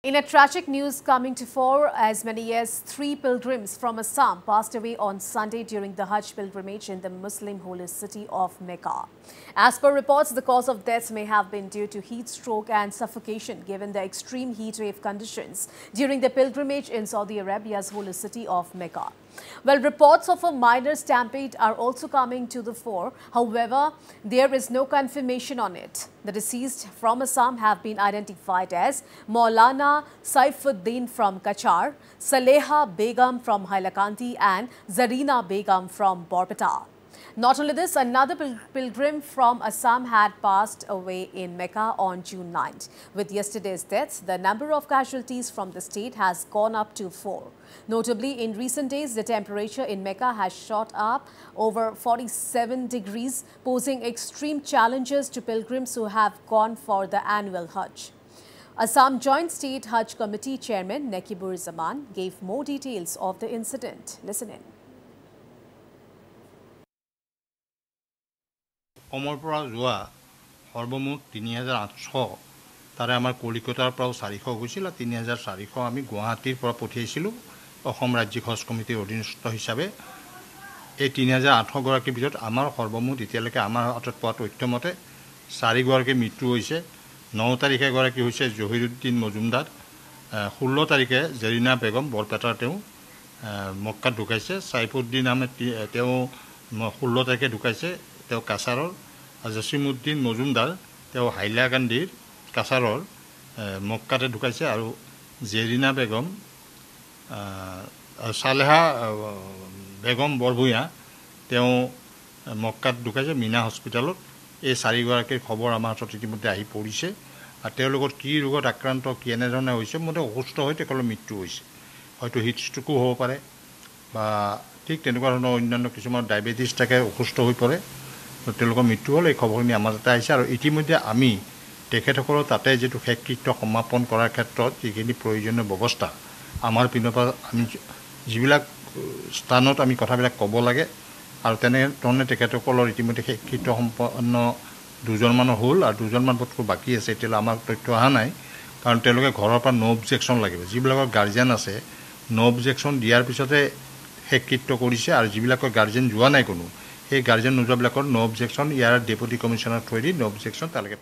In a tragic news coming to fore, as many as 3 pilgrims from Assam passed away on Sunday during the Hajj pilgrimage in the Muslim holy city of Mecca. As per reports, the cause of death may have been due to heat stroke and suffocation given the extreme heat wave conditions during the pilgrimage in Saudi Arabia's holy city of Mecca. Well, reports of a minor stampede are also coming to the fore. However, there is no confirmation on it. The deceased from Assam have been identified as Maulana Saifuddin from Kachar, Saleha Begum from Hailakandi and Zarina Begum from Borpeta. Not only this, another pilgrim from Assam had passed away in Mecca on June 9th. With yesterday's deaths, the number of casualties from the state has gone up to 4. Notably, in recent days, the temperature in Mecca has shot up over 47 degrees, posing extreme challenges to pilgrims who have gone for the annual Hajj. Assam Joint State Hajj Committee Chairman Nekibur Zaman gave more details of the incident. Listen in. অমৰ পৰা যোৱা সৰ্বমুঠ ৩৮০০ তাৰে আমাৰ কলিকতাৰ পৰাও ৪০০ গৈছিল আৰু ৩৪০০ আমি গুৱাহাটীৰ পৰা পঠিয়াইছিলোঁ অসম ৰাজ্যিক হজ কমিটিৰ অধীনস্থ হিচাপে এই ৩৮০০ গৰাকীৰ ভিতৰত আমাৰ সৰ্বমুঠ এতিয়ালৈকে আমাৰ হাতত পোৱা তথ্যমতে ৪ গৰাকীৰ মৃত্যু হৈছে ৯ তাৰিখে এগৰাকী হৈছে জহিৰুদ্দিন মজুমদাৰ ১৬ তাৰিখে জেৰিনা বেগম বৰপেটাৰ তেওঁ মক্কাত ঢুকাইছে সাইফুদ্দিন আহমেদ তেওঁ ১৬ তাৰিখে ঢুকাইছে তেওঁ কাছাৰৰ জছিমুদ্দিন মজুমদাৰ তেওঁ হাইলাকান্দিৰ কাছাৰৰ মক্কাতে ঢুকাইছে আৰু জেৰিনা বেগম সালেহা বেগম বৰভূঞা তেওঁ মক্কাত ঢুকাইছে মিনা হস্পিটেলত এই ৪ গৰাকীৰ খবৰ আমাৰ হাতত ইতিমধ্যে আহি পৰিছে আৰু তেওঁলোকৰ কি ৰোগত আক্ৰান্ত কি এনেধৰণে হৈছে মতে অসুস্থ হৈ তেওঁলোকৰ মৃত্যু হৈছে হয়তো হিট ষ্ট্ৰোকো হ'ব পাৰে বা ঠিক তেনেকুৱা ধৰণৰ অন্যান্য কিছুমান ডায়েবেটিছ থাকে অসুস্থ হৈ পৰে তেওঁলোকৰ মৃত্যু হ'ল এই খবৰখিনি আমাৰ তাতে আহিছে আৰু ইতিমধ্যে আমি তেখেতসকলৰ তাতে যেটো শেষকৃত্য সমাপন কৰাৰ ক্ষেত্ৰত যিখিনি প্ৰয়োজনীয় ব্যৱস্থা আমাৰ পিনৰ পৰা আমি যিবিলাক স্থানত আমি কথাবিলাক ক'ব লাগে আৰু তেনেধৰণে তেখেতসকলৰ ইতিমধ্যে শেষকৃত্য সম্পন্ন দুজনমানৰ হ'ল আৰু দুজনমান বস্তু বাকী আছে এতিয়ালৈ আমাৰ তথ্য অহা নাই কাৰণ তেওঁলোকে ঘৰৰ পৰা নো অবজেকশ্যন লাগিব যিবিলাকৰ গাৰ্জিয়ান আছে নো অবজেকশ্যন দিয়াৰ পিছতে শেষকৃত্য কৰিছে আৰু যিবিলাকৰ গাৰ্জিয়ান যোৱা নাই কোনো এই গাৰ্জিয়ান নোযোৱাবিলাকৰ নো অবজেকশ্যন ইয়াৰ ডেপুটি কমিশ্যনাৰ থ্ৰুদি নো অবজেকশ্যন তালৈকে